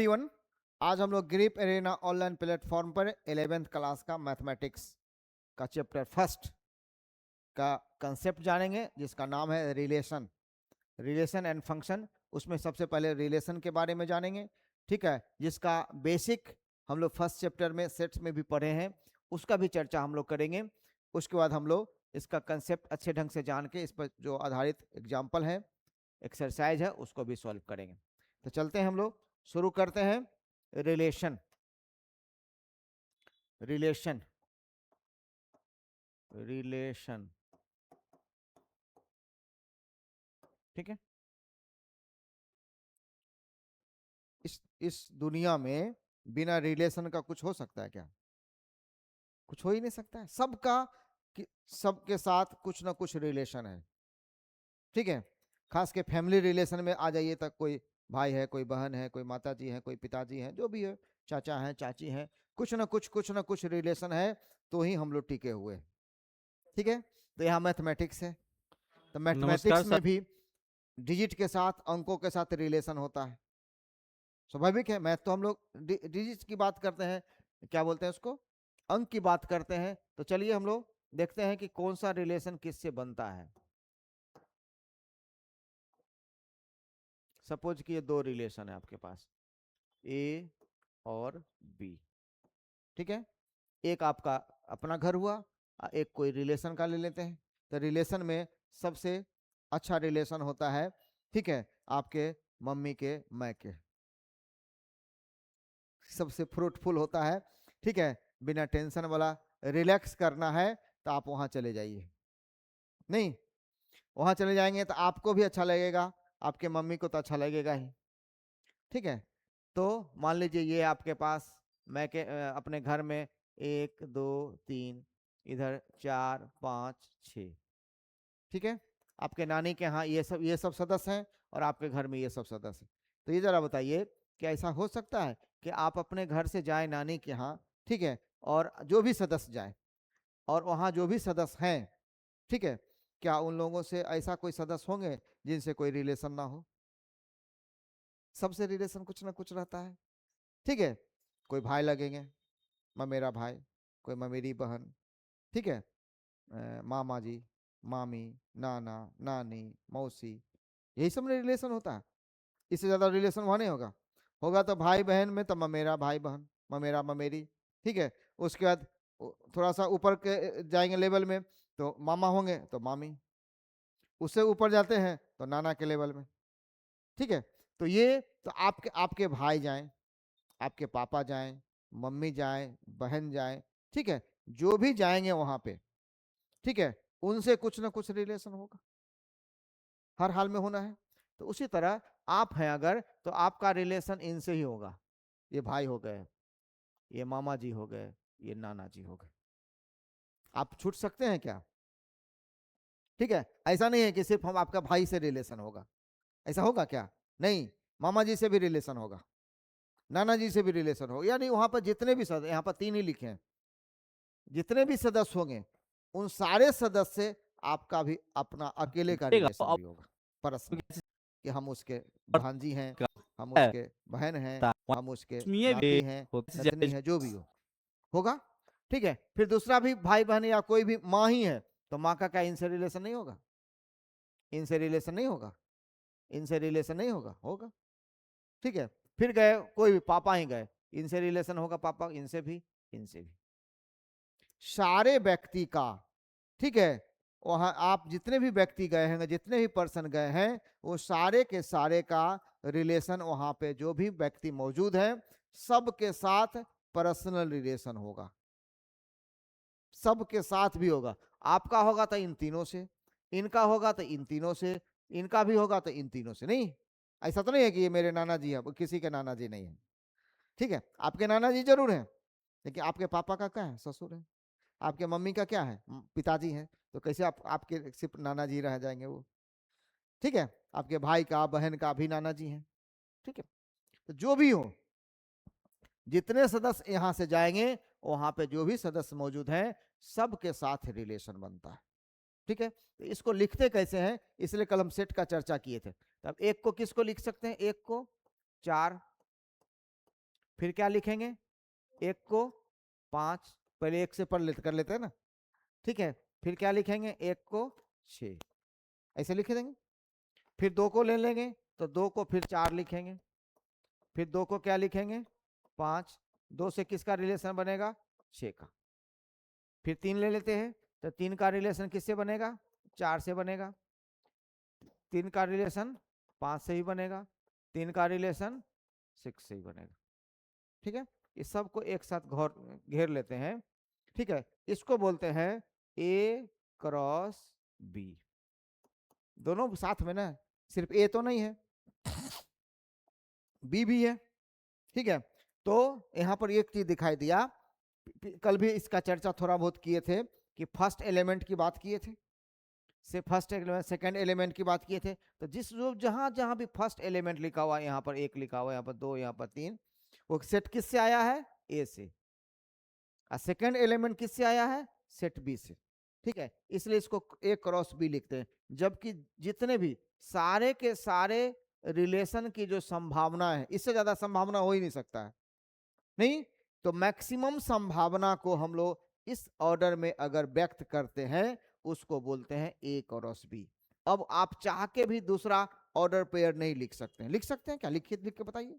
Everyone, आज हम लोग ग्रिप एरेना ऑनलाइन प्लेटफॉर्म पर 11th क्लास का मैथमेटिक्स का चैप्टर फर्स्ट का कंसेप्ट जानेंगे, जिसका नाम है रिलेशन एंड फंक्शन। उसमें सबसे पहले रिलेशन के बारे में जानेंगे, ठीक है, जिसका बेसिक हम लोग फर्स्ट चैप्टर में सेट्स में भी पढ़े हैं, उसका भी चर्चा हम लोग करेंगे। उसके बाद हम लोग इसका कंसेप्ट अच्छे ढंग से जान के इस पर जो आधारित एग्जाम्पल है, एक्सरसाइज है, उसको भी सॉल्व करेंगे। तो चलते हैं, हम लोग शुरू करते हैं। रिलेशन रिलेशन रिलेशन ठीक है। इस दुनिया में बिना रिलेशन का कुछ हो सकता है क्या? कुछ हो ही नहीं सकता है। सबके साथ कुछ ना कुछ रिलेशन है, ठीक है। खास के फैमिली रिलेशन में आ जाइए, तक कोई भाई है, कोई बहन है, कोई माता जी है, कोई पिताजी है, जो भी है, चाचा है, चाची है, कुछ ना कुछ रिलेशन है, तो ही हम लोग टिके हुए हैं, ठीक है। तो यहाँ मैथमेटिक्स है, तो नमस्कार मैथमेटिक्स सर। में भी डिजिट के साथ, अंकों के साथ रिलेशन होता है। स्वाभाविक है, मैथ तो हम लोग डिजिट की बात करते हैं, क्या बोलते हैं उसको, अंक की बात करते हैं। तो चलिए हम लोग देखते हैं कि कौन सा रिलेशन किससे बनता है। सपोज कि ये दो रिलेशन है आपके पास, ए और बी, ठीक है। एक आपका अपना घर हुआ, एक कोई रिलेशन का ले लेते हैं। तो रिलेशन में सबसे अच्छा रिलेशन होता है, ठीक है, आपके मम्मी के मैके, सबसे फ्रूटफुल होता है, ठीक है। बिना टेंशन वाला, रिलैक्स करना है तो आप वहां चले जाइए। नहीं, वहां चले जाएंगे तो आपको भी अच्छा लगेगा, आपके मम्मी को तो अच्छा लगेगा ही, ठीक है। तो मान लीजिए ये आपके पास मैके अपने घर में 1 2 3, इधर 4 5 6, ठीक है। आपके नानी के यहाँ ये सब सदस्य हैं, और आपके घर में ये सब सदस्य हैं। तो ये जरा बताइए, क्या ऐसा हो सकता है कि आप अपने घर से जाए नानी के यहाँ, ठीक है, और जो भी सदस्य जाए, और वहाँ जो भी सदस्य हैं, ठीक है, क्या उन लोगों से ऐसा कोई सदस्य होंगे जिनसे कोई रिलेशन ना हो? सबसे रिलेशन कुछ ना कुछ रहता है, ठीक है। कोई भाई लगेंगे, ममेरा भाई, कोई ममेरी बहन, ठीक है, मामा जी, मामी, नाना, नानी, मौसी, यही सब रिलेशन होता है। इससे ज्यादा रिलेशन वहां नहीं होगा। होगा तो भाई बहन में तो ममेरा भाई बहन, ममेरा ममेरी, ठीक है। उसके बाद थोड़ा सा ऊपर के जाएंगे लेवल में, तो मामा होंगे तो मामी, उससे ऊपर जाते हैं तो नाना के लेवल में, ठीक है। तो ये तो आपके आपके भाई जाएं, आपके पापा जाएं, मम्मी जाएं, बहन जाएं, ठीक है, जो भी जाएंगे वहां पे, ठीक है, उनसे कुछ ना कुछ रिलेशन होगा, हर हाल में होना है। तो उसी तरह आप हैं अगर, तो आपका रिलेशन इनसे ही होगा। ये भाई हो गए, ये मामा जी हो गए, ये नाना जी हो गए। आप छूट सकते हैं क्या? ठीक है, ऐसा नहीं है कि सिर्फ हम आपका भाई से रिलेशन होगा, ऐसा होगा क्या? नहीं, मामा जी से भी रिलेशन होगा, नाना जी से भी रिलेशन होगा, यानी वहां पर जितने भी सदस्य, यहाँ पर 3 ही लिखे हैं, जितने भी सदस्य होंगे, उन सारे सदस्य से आपका भी अपना अकेले का देगा रिलेशन अब भी होगा, पर्सनल, कि हम उसके और भांजी हैं, हम है उसके बहन हैं, ता हम उसके ये भी नाती हैं, होता नतनी है है, जो भी होगा, ठीक है। फिर दूसरा भी भाई बहन या कोई भी माँ ही है, तो माँ का क्या इनसे रिलेशन नहीं होगा? इनसे रिलेशन नहीं होगा, इनसे रिलेशन नहीं होगा, होगा, ठीक है। फिर गए कोई भी पापा ही गए, इनसे रिलेशन होगा, पापा, इनसे भी, इनसे भी, सारे व्यक्ति का, ठीक है। वहां आप जितने भी व्यक्ति गए हैं, जितने भी पर्सन गए हैं, वो सारे के सारे का रिलेशन वहां पे जो भी व्यक्ति मौजूद है, सबके साथ पर्सनल रिलेशन होगा, सबके साथ भी होगा। आपका होगा तो इन तीनों से, इनका होगा तो इन तीनों से, इनका भी होगा तो इन तीनों से। नहीं, ऐसा तो नहीं है कि ये मेरे नाना जी है, वो किसी के नाना जी नहीं है, ठीक है। आपके नाना जी जरूर हैं, लेकिन आपके पापा का क्या है? ससुर है। आपके मम्मी का क्या है? पिताजी हैं। तो कैसे आपके सिर्फ नाना जी रह जाएंगे वो, ठीक है। आपके भाई का, बहन का भी नाना जी हैं, ठीक है। तो जो भी हो, जितने सदस्य यहाँ से जाएंगे, वहां पे जो भी सदस्य मौजूद हैं, सबके साथ रिलेशन बनता है, ठीक है। तो इसको लिखते कैसे हैं, इसलिए कल हम सेट का चर्चा किए थे। तब एक को किसको लिख सकते हैं? एक को 4, फिर क्या लिखेंगे, 1 को 5, पहले 1 से कर लेते हैं ना, ठीक है। फिर क्या लिखेंगे, 1 को 6, ऐसे लिख देंगे। फिर 2 को ले लेंगे तो 2 को फिर 4 लिखेंगे, फिर 2 को क्या लिखेंगे, 5, 2 से किसका रिलेशन बनेगा, 6 का। फिर 3 ले लेते हैं तो 3 का रिलेशन किससे बनेगा, 4 से बनेगा। 3 का रिलेशन 5 से ही बनेगा, 3 का रिलेशन 6 से ही बनेगा, ठीक है। इस सब को एक साथ घेर लेते हैं, ठीक है। इसको बोलते हैं A क्रॉस B, दोनों साथ में ना, सिर्फ A तो नहीं है, B भी है, ठीक है। तो यहां पर एक चीज दिखाई दिया, कल भी इसका चर्चा थोड़ा बहुत किए थे कि फर्स्ट एलिमेंट की बात किए थे, से फर्स्ट एलिमेंट सेकंड एलिमेंट की बात किए थे। तो जिस रूप जहां जहां भी फर्स्ट एलिमेंट लिखा हुआ है, यहाँ पर 1 लिखा हुआ है, यहाँ पर 2, यहाँ पर 3, वो सेट किससे आया है, A से। और सेकंड एलिमेंट किससे आया है, सेट B से, ठीक है। इसलिए इसको A क्रॉस B लिखते हैं। जबकि जितने भी सारे के सारे रिलेशन की जो संभावना है, इससे ज्यादा संभावना हो ही नहीं सकता है, नहीं। तो मैक्सिमम संभावना को हम लोग इस ऑर्डर में अगर व्यक्त करते हैं, उसको बोलते हैं A क्रॉस B। अब आप चाह के भी दूसरा ऑर्डर पेयर नहीं लिख सकते हैं, लिख सकते हैं क्या, लिख के बताइए,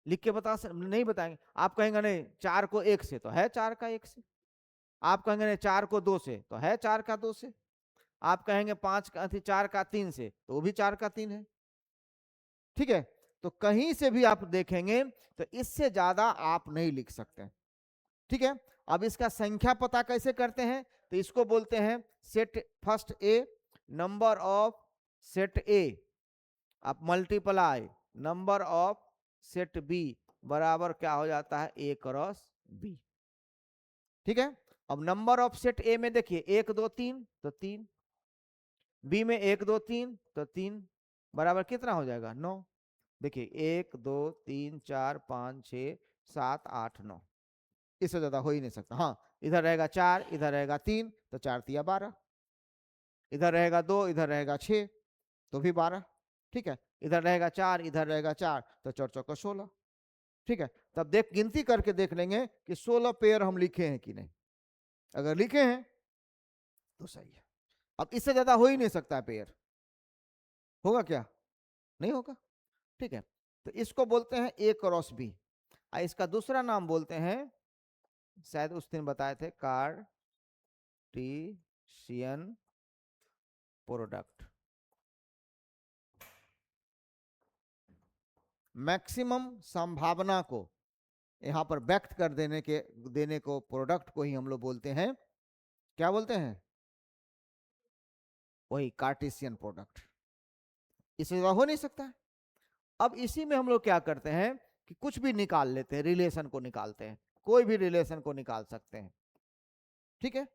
लिख के नहीं बताएंगे। आप कहेंगे नहीं 4 को 1 से, तो है 4 का 1 से। आप कहेंगे नहीं 4 को 2 से, तो है 4 का 2 से। आप कहेंगे 4 का 3 से, तो वो भी 4 का 3 है, ठीक है। तो कहीं से भी आप देखेंगे तो इससे ज्यादा आप नहीं लिख सकते, ठीक है। अब इसका संख्या पता कैसे करते हैं, तो इसको बोलते हैं set first A number of set A आप multiply number of set B बराबर क्या हो जाता है, A क्रॉस B, ठीक है। अब नंबर ऑफ सेट A में देखिए 1 2 3 तो 3, B में 1 2 3 तो 3 बराबर कितना हो जाएगा, 9। देखिए 1 2 3 4 5 6 7 8 9, इससे ज्यादा हो ही नहीं सकता। हाँ, इधर रहेगा 4, इधर रहेगा 3 तो 4 तिया 12, इधर रहेगा 2, इधर रहेगा 6 तो भी 12, ठीक है। इधर रहेगा 4, इधर रहेगा 4 तो 4 चौका 16, ठीक है। तब गिनती करके देख लेंगे कि 16 पेयर हम लिखे हैं कि नहीं, अगर लिखे हैं तो सही है। अब इससे ज्यादा हो ही नहीं सकता पेयर, होगा क्या, नहीं होगा, ठीक है। तो इसको बोलते हैं A क्रॉस B। इसका दूसरा नाम बोलते हैं, शायद उस दिन बताए थे, कार्टेशियन प्रोडक्ट। मैक्सिमम संभावना को यहां पर व्यक्त कर देने को प्रोडक्ट को ही हम लोग बोलते हैं, क्या बोलते हैं, वही कार्टेशियन प्रोडक्ट। इससे ज्यादा हो नहीं सकता है। अब इसी में हम लोग क्या करते हैं कि कुछ भी निकाल लेते हैं, रिलेशन को निकालते हैं, कोई भी रिलेशन को निकाल सकते हैं, ठीक है।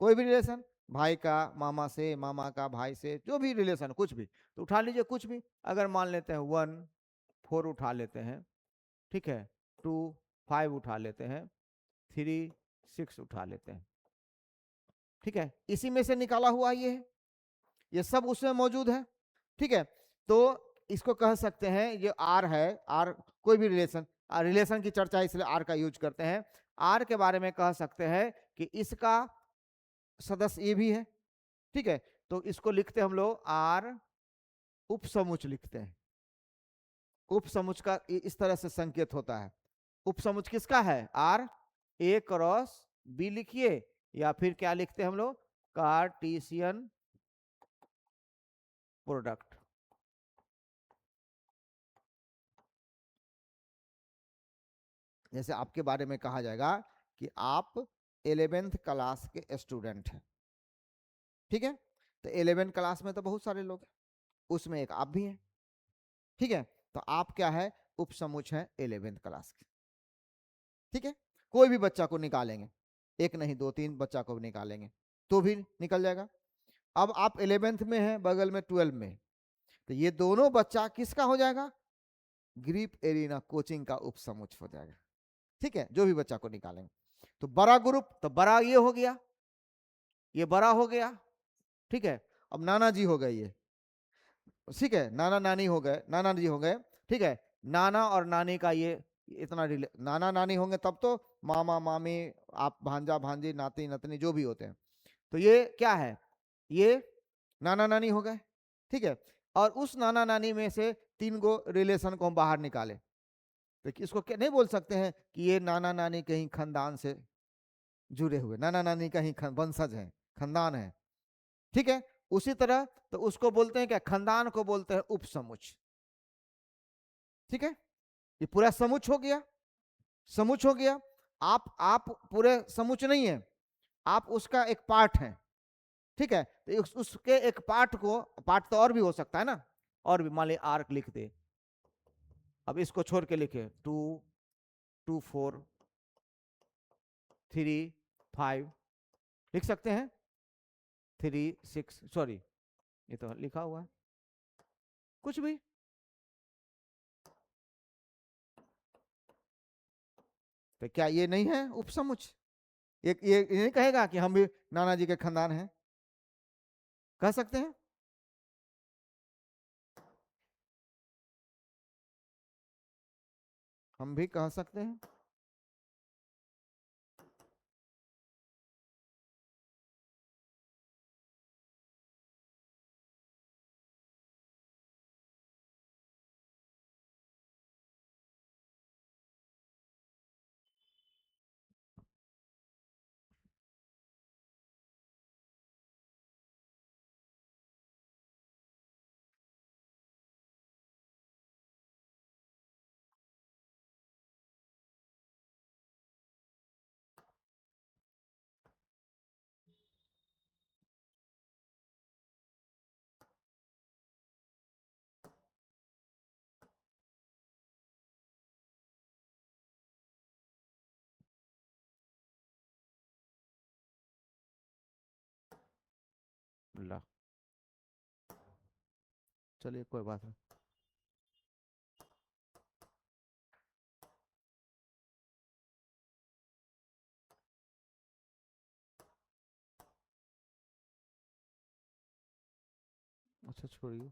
कोई भी रिलेशन, भाई का मामा से, मामा का भाई से, जो भी रिलेशन कुछ भी, तो उठा लीजिए कुछ भी। अगर मान लेते हैं 1 4 उठा लेते हैं, ठीक है, 2 5 उठा लेते हैं, 3 6 उठा लेते हैं, ठीक है। इसी में से निकाला हुआ ये है, ये सब उसमें मौजूद है, ठीक है। तो इसको कह सकते हैं ये आर है, आर कोई भी रिलेशन, रिलेशन की चर्चा इसलिए आर का यूज करते हैं। आर के बारे में कह सकते हैं कि इसका सदस्य ये भी है, ठीक है। तो इसको लिखते हम लोग आर उपसमुच लिखते हैं। उपसमुच का इस तरह से संकेत होता है। उपसमुच किसका है, आर, A क्रॉस B लिखिए, या फिर क्या लिखते हैं हम लोग, कार्टेशियन प्रोडक्ट। जैसे आपके बारे में कहा जाएगा कि आप 11th क्लास के स्टूडेंट हैं, ठीक है। तो 11th क्लास में तो बहुत सारे लोग हैं, उसमें एक आप भी हैं, ठीक है। तो आप क्या है, उपसमुच है 11th क्लास के, ठीक है। कोई भी बच्चा को निकालेंगे, एक नहीं 2 3 बच्चा को निकालेंगे तो भी निकल जाएगा। अब आप 11th में हैं, बगल में 12 में, तो ये दोनों बच्चा किसका हो जाएगा, ग्रीप एरिना कोचिंग का उपसमुच हो जाएगा, ठीक है। जो भी बच्चा को निकालेंगे तो बड़ा ग्रुप, तो बड़ा ये हो गया, ये बड़ा हो गया, ठीक है। अब नाना जी हो गए ये, ठीक है, नाना नानी हो गए, नाना जी हो गए, ठीक है। नाना और नानी का ये इतना नाना नानी होंगे तब तो मामा मामी, आप भांजा भांजी, नाती नतनी जो भी होते हैं, तो ये क्या है, ये नाना नानी हो गए। ठीक है, और उस नाना नानी में से 3 गो रिलेशन को हम बाहर निकाले, तो इसको क्या नहीं बोल सकते हैं कि ये नाना नानी कहीं खानदान से जुड़े हुए, नाना नानी का ही वंशज है, खानदान है। ठीक है, उसी तरह तो उसको बोलते हैं क्या, खानदान को बोलते हैं उपसमुच। ठीक है, ये पूरा समुच हो गया, समुच हो गया। आप पूरे समुच नहीं है, आप उसका एक पार्ट है। ठीक है, तो उसके एक पार्ट को, पार्ट तो और भी हो सकता है ना, और भी मान ली आर्क लिख दे, अब इसको छोड़ के लिखे 2 2 4 3 5, लिख सकते हैं 3 6, सॉरी ये तो लिखा हुआ है, कुछ भी। तो क्या ये नहीं है उपसमुच? ये नहीं कहेगा कि हम भी नाना जी के खानदान हैं? कह सकते हैं। हम भी कह सकते हैं। ला, चलिए कोई बात नहीं। अच्छा छोड़िए।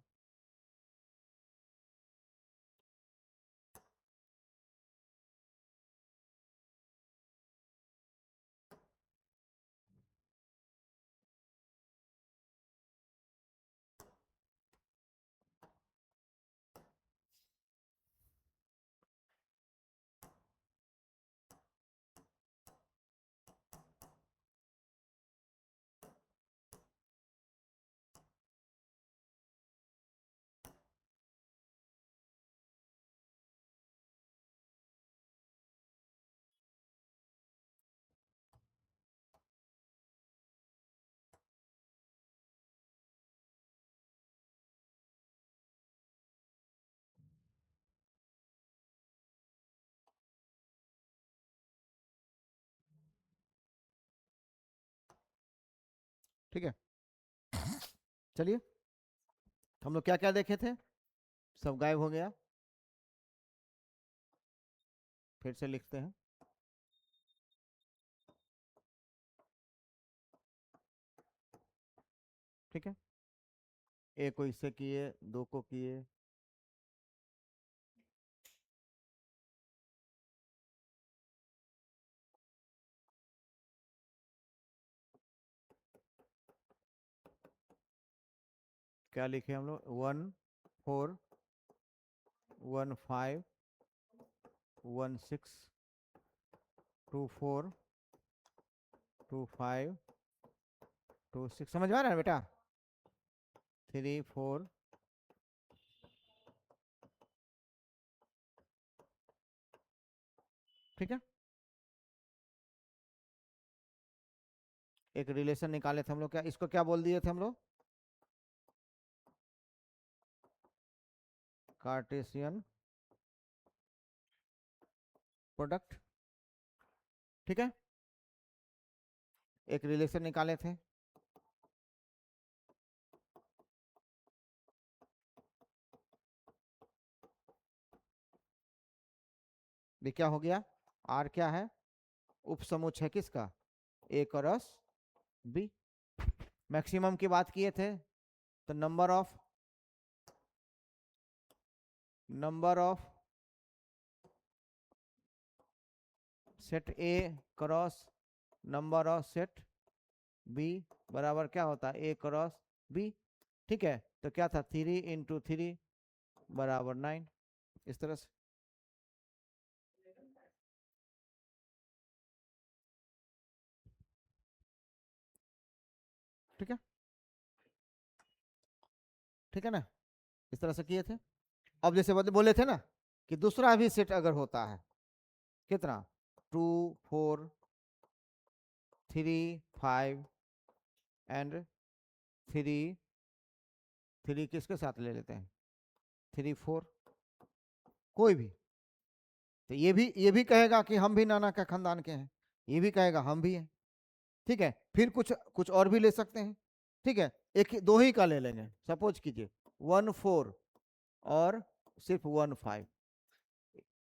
ठीक है, चलिए, हम लोग क्या क्या देखे थे, सब गायब हो गया। फिर से लिखते हैं। ठीक है, एक को इससे किए, 2 को किए, क्या लिखे हम लोग, 1 4 1 5 1 6 2 4 2 5 2 6, समझ में आ रहा है बेटा? 3 4, ठीक है। एक रिलेशन निकाले थे हम लोग, क्या इसको क्या बोल दिए थे हम लोग, कार्टेशियन प्रोडक्ट। ठीक है, एक रिलेशन निकाले थे, ये क्या हो गया, आर क्या है, उपसमुच है किसका, ए क्रॉस बी। मैक्सिमम की बात किए थे, तो number of set A cross number of set B बराबर क्या होता है, ए क्रॉस बी। ठीक है, तो क्या था, 3 × 3 बराबर 9, इस तरह से। ठीक है, ठीक है ना, इस तरह से किए थे। अब जैसे बोले थे ना कि दूसरा भी सेट अगर होता है, कितना, 2 4 3 5 एंड 3 किसके साथ ले लेते हैं, 3 4, कोई भी, तो ये भी कहेगा कि हम भी नाना का खानदान के हैं, ये भी कहेगा हम भी हैं। ठीक है, फिर कुछ कुछ और भी ले सकते हैं। ठीक है, दो ही का ले लेंगे, सपोज कीजिए 1 4 और सिर्फ 1 5,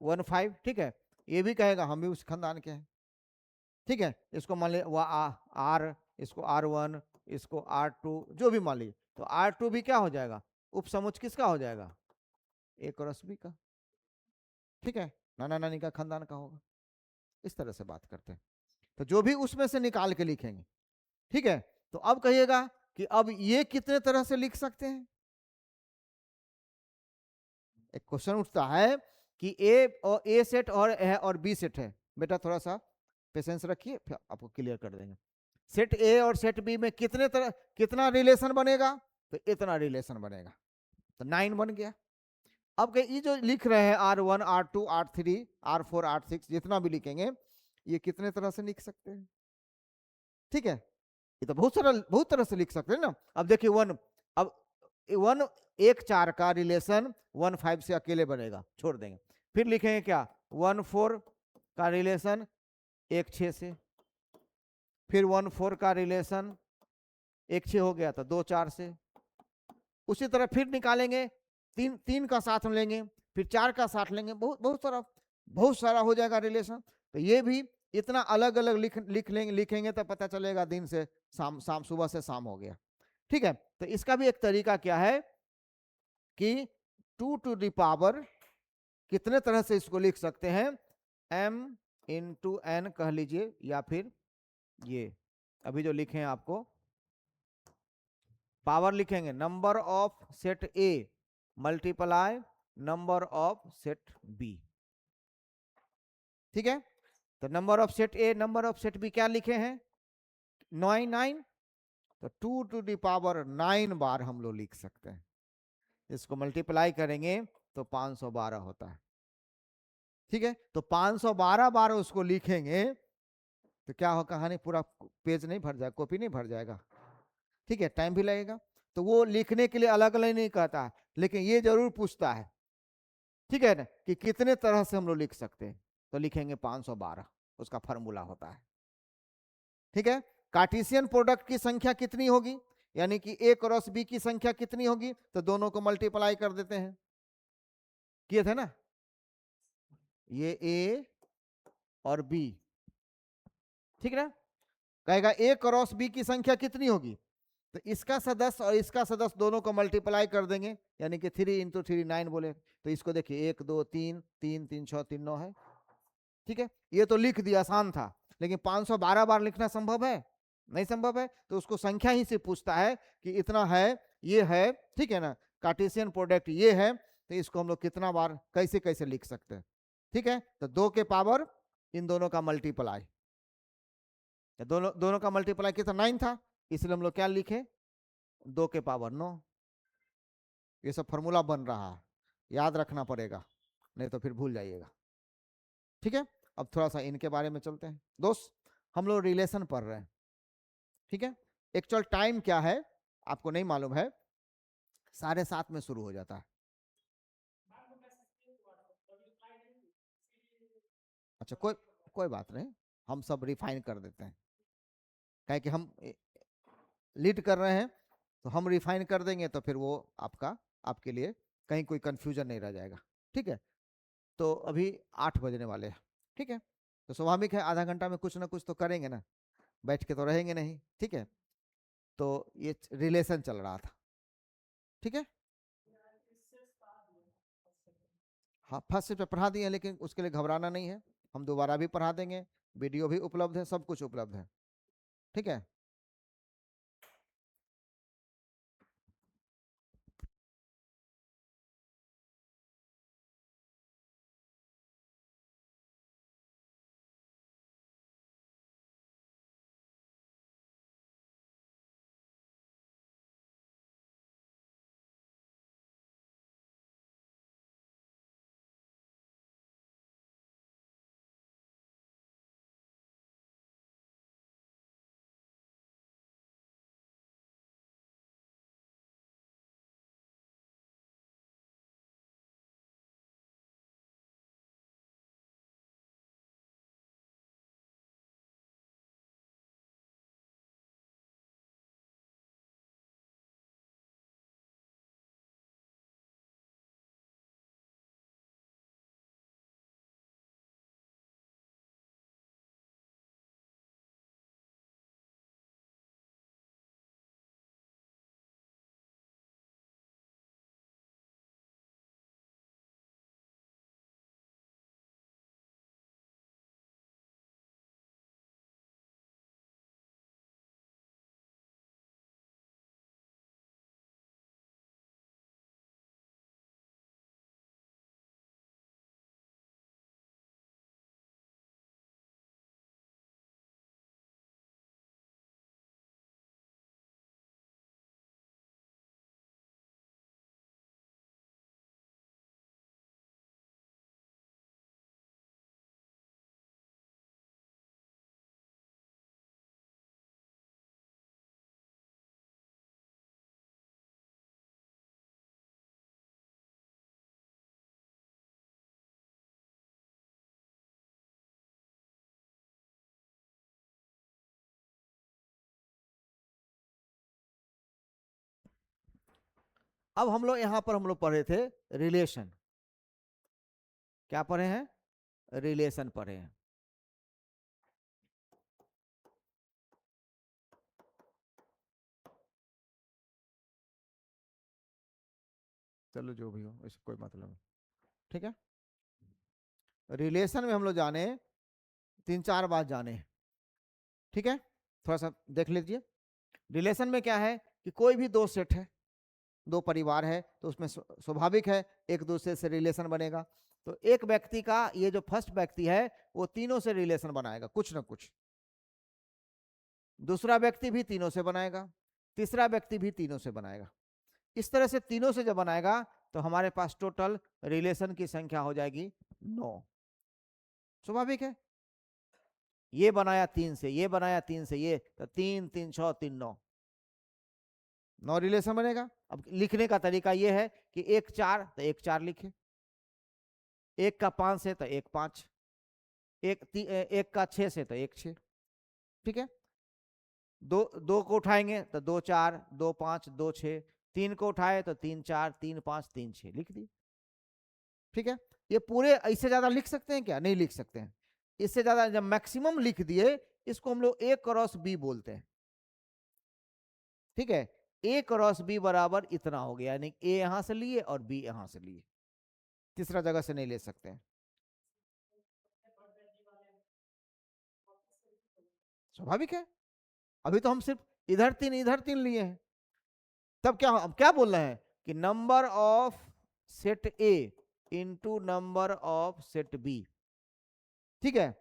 1 5। ठीक है, ये भी कहेगा हम भी उस खानदान के हैं। ठीक है, इसको मान लीजिए आर, इसको R1, इसको R2, जो भी मान लीजिए, तो R2 भी क्या हो जाएगा, उपसमुच किसका हो जाएगा, ए क्रॉस बी का। ठीक है, नाना नानी का खानदान का होगा। इस तरह से बात करते हैं, तो जो भी उसमें से निकाल के लिखेंगे। ठीक है, तो अब कहिएगा कि अब ये कितने तरह से लिख सकते हैं। एक क्वेश्चन उठता है कि ए सेट और बी सेट है, बेटा थोड़ा सा पेशेंस रखिए, फिर आपको क्लियर कर देंगे। सेट ए और सेट बी में कितना रिलेशन बनेगा, तो इतना रिलेशन बनेगा, तो 9 बन गया। अब ये जो लिख रहे हैं R1 R2 R3 R4 R6 जितना भी लिखेंगे, ये कितने तरह से लिख सकते हैं। ठीक है, ये तो बहुत तरह से लिख सकते हैं ना। अब देखिए 1, अब 1 1 4 का रिलेशन 1 5 से अकेले बनेगा, छोड़ देंगे। फिर लिखेंगे क्या, 1 4 का रिलेशन 1 6 से, फिर 1 4 का रिलेशन 1 6 हो गया, तो 2 4 से। उसी तरह फिर निकालेंगे, 3 का साथ में लेंगे, फिर 4 का साथ लेंगे, बहुत सारा हो जाएगा रिलेशन। तो ये भी इतना अलग अलग लिखेंगे तो पता चलेगा दिन से शाम, सुबह से शाम हो गया। ठीक है, तो इसका भी एक तरीका क्या है कि 2 टू द पावर कितने तरह से इसको लिख सकते हैं, m/n कह लीजिए, या फिर ये अभी जो लिखे हैं आपको पावर लिखेंगे, number of set A multiply number of set B. ठीक है, तो number of set A number of set B क्या लिखे हैं, 9, तो 2 टू द पावर 9 बार हम लोग लिख सकते हैं। इसको मल्टीप्लाई करेंगे तो 512 होता है। ठीक है, तो 512 बार उसको लिखेंगे तो क्या हो, कहानी पूरा पेज नहीं भर जाएगा, कॉपी नहीं भर जाएगा। ठीक है, टाइम भी लगेगा। तो वो लिखने के लिए अलग अलग नहीं कहता है, लेकिन ये जरूर पूछता है, ठीक है ना, कि कितने तरह से हम लोग लिख सकते हैं, तो लिखेंगे 512, उसका फॉर्मूला होता है। ठीक है, कार्टेशियन प्रोडक्ट की संख्या कितनी होगी, यानी कि ए क्रॉस बी की संख्या कितनी होगी, तो दोनों को मल्टीप्लाई कर देते हैं, किए थे ना, ये ए और बी। ठीक है ना, कहेगा ए क्रॉस बी की संख्या कितनी होगी, तो इसका सदस्य और इसका सदस्य दोनों को मल्टीप्लाई कर देंगे, यानी कि 3 × 3 9 बोले, तो इसको देखिए 1 2 3 3 3 6 3 9 है। ठीक है, ये तो लिख दिया, आसान था, लेकिन 512 बार लिखना संभव है, नहीं संभव है, तो उसको संख्या ही से पूछता है कि इतना है, ये है। ठीक है ना, कार्टेशियन प्रोडक्ट ये है, तो इसको हम लोग कितना बार कैसे कैसे लिख सकते हैं। ठीक है, तो 2 के पावर इन दोनों का मल्टीप्लाई, दोनों का मल्टीप्लाई कितना 9 था, इसलिए हम लोग क्या लिखे, 2 के पावर 9। ये सब फॉर्मूला बन रहा है, याद रखना पड़ेगा, नहीं तो फिर भूल जाइएगा। ठीक है, अब थोड़ा सा इनके बारे में चलते हैं दोस्त, हम लोग रिलेशन पढ़ रहे हैं। ठीक है, एक्चुअल टाइम क्या है आपको नहीं मालूम है, 7:30 में शुरू हो जाता है। अच्छा, कोई कोई बात नहीं, हम सब रिफाइन कर देते हैं, क्या कि हम लीड कर रहे हैं, तो हम रिफाइन कर देंगे, तो फिर वो आपके लिए कहीं कोई कंफ्यूजन नहीं रह जाएगा। ठीक है, तो अभी 8 बजने वाले हैं। ठीक है, तो स्वाभाविक है आधा घंटा में कुछ ना कुछ तो करेंगे ना, बैठ के तो रहेंगे नहीं। ठीक है, तो ये रिलेशन चल रहा था। ठीक है, हाँ फर्स्ट शिफ्ट पढ़ा दिए, लेकिन उसके लिए घबराना नहीं है, हम दोबारा भी पढ़ा देंगे, वीडियो भी उपलब्ध है, सब कुछ उपलब्ध है। ठीक है। अब हम लोग यहाँ पर हम लोग पढ़े थे रिलेशन। क्या पढ़े हैं? रिलेशन पढ़े हैं। चलो जो भी हो, इससे कोई मतलब नहीं। ठीक है। रिलेशन में हम लोग जाने 3-4 बात जाने। ठीक है, थोड़ा सा देख लीजिए। रिलेशन में क्या है कि कोई भी दो सेट है, दो परिवार है, तो उसमें स्वाभाविक है एक दूसरे से रिलेशन बनेगा। तो एक व्यक्ति का, ये जो फर्स्ट व्यक्ति है, वो तीनों से रिलेशन बनाएगा कुछ ना कुछ। दूसरा व्यक्ति भी तीनों से बनाएगा, तीसरा व्यक्ति भी तीनों से बनाएगा। इस तरह से तीनों से जब बनाएगा तो हमारे पास टोटल रिलेशन की संख्या हो जाएगी 9। स्वाभाविक है। ये बनाया 3 से, ये बनाया 3 से, ये तो 3 3 6 3 9, 9 रिलेशन बनेगा। अब लिखने का तरीका ये है कि 1 4 तो 1 4 लिखे, 1 का 5 से तो 1 5, 1 का 6 से तो 1 6। ठीक है। दो दो को उठाएंगे तो 2 4 2 5 2 6, 3 को उठाए तो 3 4 3 5 3 6 लिख दिए। ठीक है। ये पूरे, इससे ज्यादा लिख सकते हैं क्या? नहीं लिख सकते हैं। इससे ज्यादा जब मैक्सिमम लिख दिए, इसको हम लोग ए क्रॉस बी बोलते हैं। ठीक है। ए क्रॉस बी बराबर इतना हो गया, यानी ए यहां से लिए और बी यहां से लिए, तीसरा जगह से नहीं ले सकते हैं। स्वाभाविक है। अभी तो हम सिर्फ इधर तीन लिए हैं। तब क्या, अब क्या बोल रहे हैं कि number of set A into number of set B. ठीक है।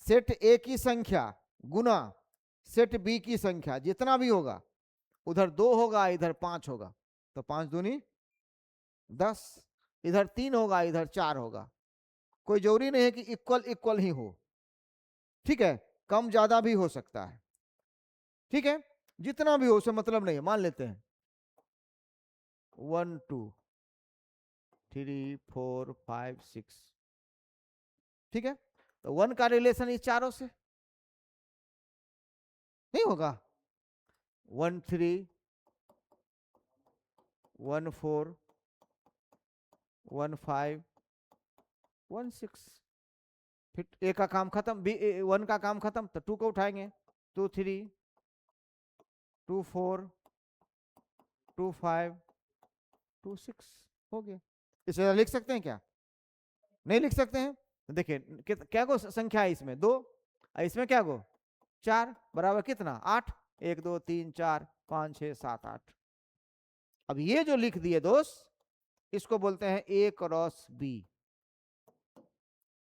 सेट ए की संख्या गुना सेट बी की संख्या, जितना भी होगा, उधर 2 होगा इधर 5 होगा, तो 5 दूनी 10, इधर 3 होगा इधर 4 होगा। कोई जरूरी नहीं है कि इक्वल इक्वल ही हो। ठीक है। कम ज्यादा भी हो सकता है। ठीक है। जितना भी हो उसे मतलब नहीं है, मान लेते हैं 1 2 3 4 5 6। ठीक है। तो 1 का रिलेशन इस चारों से नहीं होगा। 1 3 1 4 1 5 1 6। फिर ए का काम खत्म, बी 1 का काम खत्म, तो 2 को उठाएंगे, 2 3 2 4 2 5 2 6 हो गया। इसे लिख सकते हैं क्या? नहीं लिख सकते हैं। देखिए क्या गो संख्या है इसमें? 2, इसमें क्या गो? 4, बराबर कितना? 8। 1 2 3 4 5 6 7 8। अब ये जो लिख दिए दोस्त, इसको बोलते हैं ए क्रॉस बी।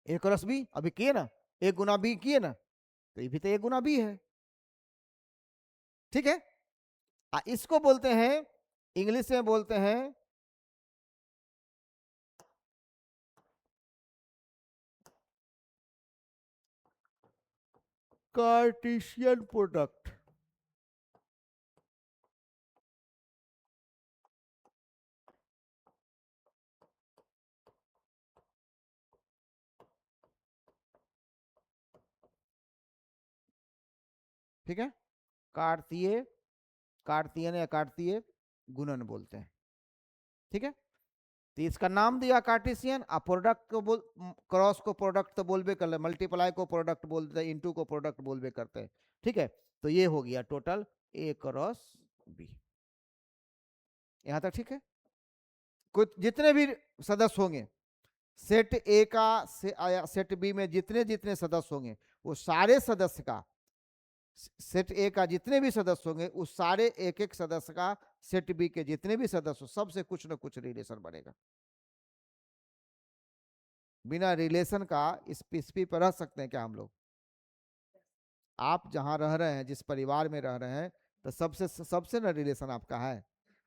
ए क्रॉस बी अभी किए ना, ए गुना बी किए ना, तो ये भी तो ए गुना बी है। ठीक है, इसको बोलते हैं, इंग्लिश में बोलते हैं कार्टेशियन प्रोडक्ट। ठीक है, कार्तीय, कार्तीयन या कार्तीय गुणन बोलते हैं। ठीक है, तो इसका नाम दिया कार्टेशियन। आप प्रोडक्ट को बोल, क्रॉस को प्रोडक्ट तो बोलबे कर, मल्टीप्लाई को प्रोडक्ट बोलते हैं, इनटू को प्रोडक्ट बोलबे करते हैं। ठीक है, तो ये हो गया टोटल ए क्रॉस बी। यहां तक ठीक है? कुछ जितने भी सदस्य होंगे सेट ए का सेट बी में जितने जितने सदस्य होंगे, वो सारे सदस्य का, सेट ए का जितने भी सदस्य होंगे उस सारे एक एक सदस्य का सेट बी के जितने भी सदस्य, सबसे कुछ ना कुछ रिलेशन बनेगा। बिना रिलेशन का इस पृथ्वी पर रह सकते हैं क्या हम लोग? आप जहां रह रहे हैं, जिस परिवार में रह रहे हैं, तो सबसे सबसे ना रिलेशन आपका है।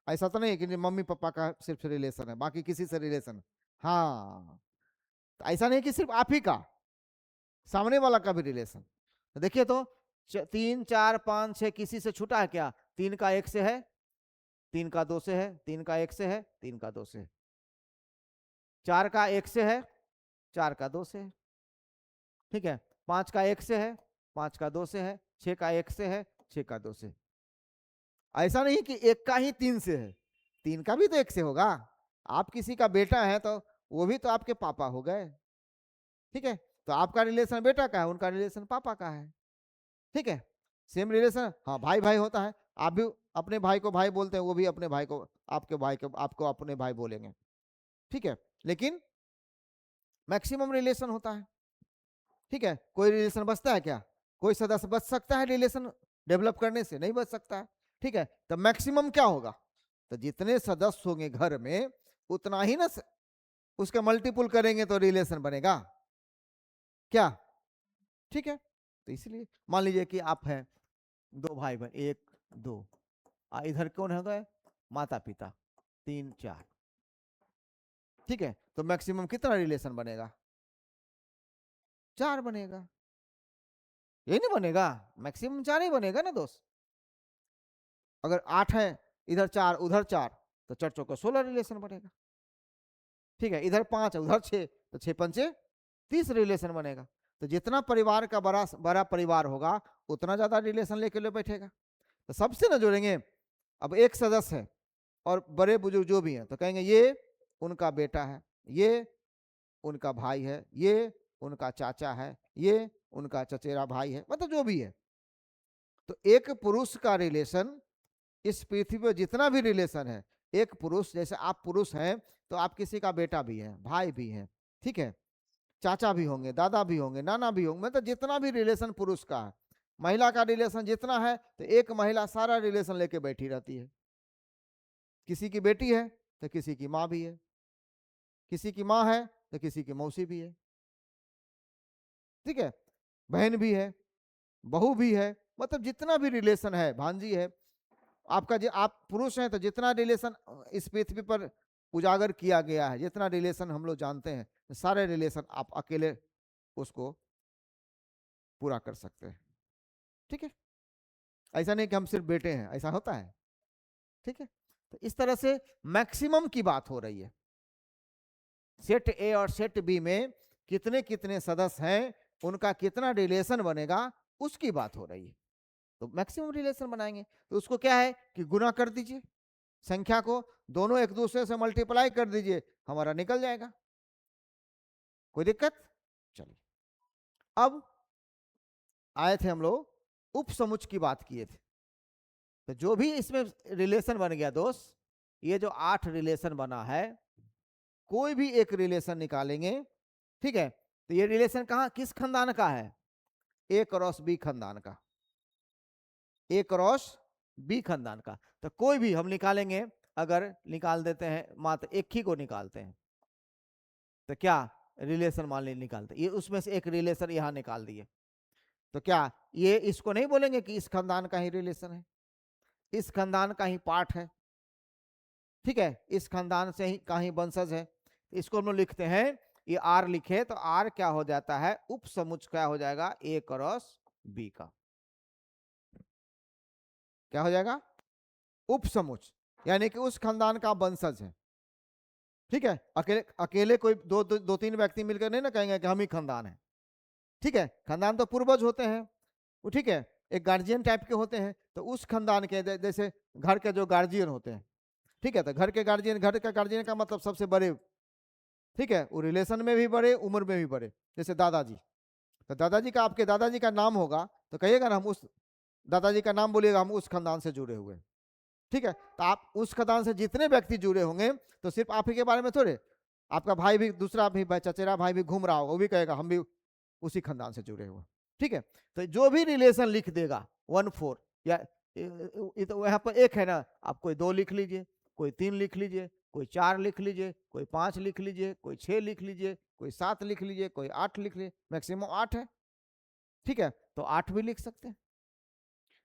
ऐसा तो नहीं है कि मम्मी पापा का सिर्फ रिलेशन है, बाकी किसी से रिलेशन? हाँ, तो ऐसा नहीं कि सिर्फ आप ही का, सामने वाला का भी रिलेशन। तो देखिए तो 3 4 5 6 किसी से छूटा है क्या? 3 का 1 से है, 3 का 2 से है, 3 का 1 से है, 3 का 2 से है, 4 का 1 से है, 4 का 2 से है। ठीक है, 5 का 1 से है, 5 का 2 से है, 6 का 1 से है, 6 का 2 से। ऐसा नहीं कि एक का ही 3 से है, 3 का भी तो 1 से होगा। आप किसी का बेटा है तो वो भी तो आपके पापा हो गए। ठीक है, तो आपका रिलेशन बेटा का है, उनका रिलेशन पापा का है। ठीक है, सेम रिलेशन। हाँ, भाई भाई होता है, आप भी अपने भाई को भाई बोलते हैं, वो भी अपने भाई को, आपके भाई को आपको अपने भाई बोलेंगे। ठीक है, लेकिन मैक्सिमम रिलेशन होता है। ठीक है, कोई रिलेशन बचता है क्या? कोई सदस्य बच सकता है रिलेशन डेवलप करने से? नहीं बच सकता है। ठीक है, तो मैक्सिमम क्या होगा? तो जितने सदस्य होंगे घर में उतना ही ना उसके मल्टीपुल करेंगे तो रिलेशन बनेगा क्या? ठीक है, तो इसलिए मान लीजिए कि आप हैं 2 भाई बहन, 1 2, इधर कौन हो गए? माता पिता, 3 4। ठीक है, तो मैक्सिमम कितना रिलेशन बनेगा? 4 बनेगा। ये नहीं बनेगा, मैक्सिमम 4 ही बनेगा ना दोस्त। अगर 8 है, इधर 4 उधर 4, तो 4 चौका 16 रिलेशन बनेगा। ठीक है, इधर 5 है उधर 6, तो 6 पंचे 30 रिलेशन बनेगा। तो जितना परिवार का बड़ा बड़ा परिवार होगा उतना ज्यादा रिलेशन लेके लो बैठेगा। तो सबसे ना जोड़ेंगे। अब एक सदस्य है और बड़े बुजुर्ग जो भी हैं तो कहेंगे ये उनका बेटा है, ये उनका भाई है, ये उनका चाचा है, ये उनका चचेरा भाई है, मतलब जो भी है। तो एक पुरुष का रिलेशन, इस पृथ्वी पर जितना भी रिलेशन है, एक पुरुष, जैसे आप पुरुष हैं तो आप किसी का बेटा भी हैं, भाई भी हैं, ठीक है, चाचा भी होंगे, दादा भी होंगे, नाना भी होंगे, मतलब जितना भी रिलेशन पुरुष का है। महिला का रिलेशन जितना है तो एक महिला सारा रिलेशन लेके बैठी रहती है। किसी की बेटी है तो किसी की माँ भी है, किसी की माँ है तो किसी की मौसी भी है। ठीक है, बहन भी है, बहू भी है, मतलब जितना भी रिलेशन है, भांजी है आपका। आप पुरुष हैं तो जितना रिलेशन इस पृथ्वी पर उजागर किया गया है, जितना रिलेशन हम लोग जानते हैं, सारे रिलेशन आप अकेले उसको पूरा कर सकते हैं। ठीक है, ऐसा नहीं कि हम सिर्फ बेटे हैं, ऐसा होता है? ठीक है, तो इस तरह से मैक्सिमम की बात हो रही है। सेट ए और सेट बी में कितने कितने सदस्य हैं, उनका कितना रिलेशन बनेगा, उसकी बात हो रही है। तो मैक्सिमम रिलेशन बनाएंगे तो उसको क्या है कि गुना कर दीजिए, संख्या को दोनों एक दूसरे से मल्टीप्लाई कर दीजिए, हमारा निकल जाएगा। कोई दिक्कत? चलिए, अब आए थे हम लोग उपसमुच की बात किए थे। तो जो भी इसमें रिलेशन बन गया दोस्त, ये जो 8 रिलेशन बना है, कोई भी एक रिलेशन निकालेंगे, ठीक है, तो ये रिलेशन कहाँ, किस खानदान का है, ए क्रॉस बी खानदान का, ए क्रॉस बी खानदान का। तो कोई भी हम निकालेंगे, अगर निकाल देते हैं मात्र एक ही को निकालते हैं, तो क्या रिलेशन मान लीजिए निकालते, ये उसमें से एक रिलेशन यहां निकाल दिए, तो क्या ये इसको नहीं बोलेंगे कि इस खानदान का ही रिलेशन है, इस खानदान का ही पार्ट है, ठीक है, इस खानदान से ही का ही वंशज है। इसको हम लोग लिखते हैं, ये आर लिखे तो आर क्या हो जाता है, उप समुच्चय क्या हो जाएगा, ए क्रॉस बी का क्या हो जाएगा, उप समुच्चय, यानी कि उस खानदान का वंशज है। ठीक है, अकेले अकेले कोई दो तीन व्यक्ति मिलकर नहीं ना कहेंगे कि हम ही खानदान है। ठीक है, खानदान तो पूर्वज होते हैं वो, ठीक है, एक गार्जियन टाइप के होते हैं, तो उस खानदान के जैसे घर के जो गार्जियन होते हैं, ठीक है, तो घर के गार्जियन, घर का गार्जियन का मतलब सबसे बड़े, ठीक है, वो रिलेशन में भी बड़े, उम्र में भी बड़े, जैसे दादाजी, तो दादाजी का, आपके दादाजी का नाम होगा तो कहिएगा ना हम उस दादाजी का नाम बोलिएगा, हम उस खानदान से जुड़े हुए। ठीक है, तो आप उस खानदान से जितने व्यक्ति जुड़े होंगे, तो सिर्फ आप ही के बारे में थोड़े, आपका भाई भी, दूसरा भी चचेरा भाई भी घूम रहा होगा, वो भी कहेगा हम भी उसी खानदान से जुड़े हुए। ठीक है, तो जो भी रिलेशन लिख देगा 1/4, या तो यहाँ पर एक है ना, आप कोई 2 लिख लीजिए, कोई 3 लिख लीजिए, कोई 4 लिख लीजिए, कोई 5 लिख लीजिए, कोई 6 लिख लीजिए, कोई 7 लिख लीजिए, कोई 8 लिख लीजिए, मैक्सिमम 8 है। ठीक है, तो 8 भी लिख सकते हैं।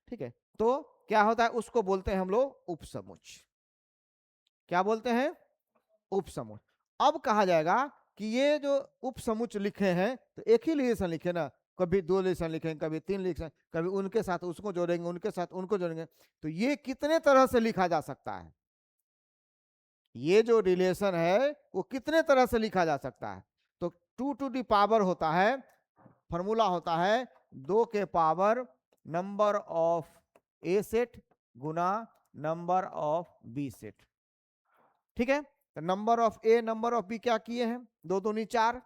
ठीक है, तो क्या होता है, उसको बोलते हैं हम लोग उपसमुच्चय। क्या बोलते हैं, उपसमुच्चय। अब कहा जाएगा कि ये जो उपसमुच्चय लिखे हैं, तो एक ही रिलेशन लिखे ना, कभी 2 रिलेशन लिखेंगे, कभी 3 लिखेंगे, कभी उनके साथ उसको जोड़ेंगे, उनके साथ उनको जोड़ेंगे, तो ये कितने तरह से लिखा जा सकता है, ये जो रिलेशन है वो कितने तरह से लिखा जा सकता है। तो 2 टू दी पावर होता है, फॉर्मूला होता है 2 के power number of A set गुना नंबर ऑफ बी सेट। ठीक है, तो number of A number of B क्या किए हैं, 2 दूनी 4,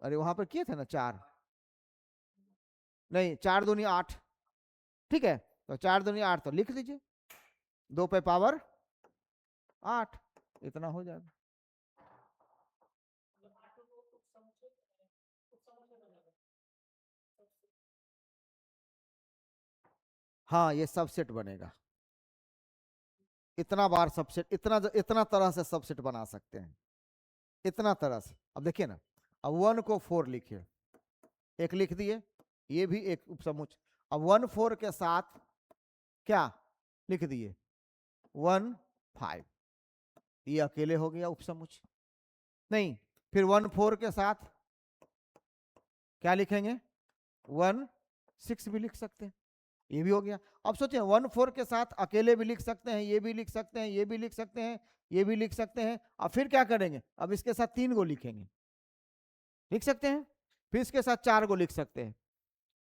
अरे वहां पर किए थे ना 4, नहीं 4 दूनी 8। ठीक है, तो 4 दूनी 8 तो लिख लीजिए, 2 पे पावर 8, इतना हो जाएगा। हाँ, ये सबसेट बनेगा, इतना बार सबसेट, इतना इतना तरह से सबसेट बना सकते हैं, इतना तरह से। अब देखिए ना, अब 1 को 4 लिखिए, एक लिख दिए, ये भी एक उपसमुच्चय। अब 1 4 के साथ क्या लिख दिए, 1 5, ये अकेले हो गया उपसमुच्चय। नहीं, फिर 1 4 के साथ क्या लिखेंगे, 1 6 भी लिख सकते हैं, ये भी हो गया। अब सोचिए 1 4 के साथ अकेले भी लिख सकते हैं, ये भी लिख सकते हैं, ये भी लिख सकते हैं, ये भी लिख सकते हैं। अब फिर क्या करेंगे, अब इसके साथ 3 को लिखेंगे, लिख सकते हैं, फिर इसके साथ 4 को लिख सकते हैं,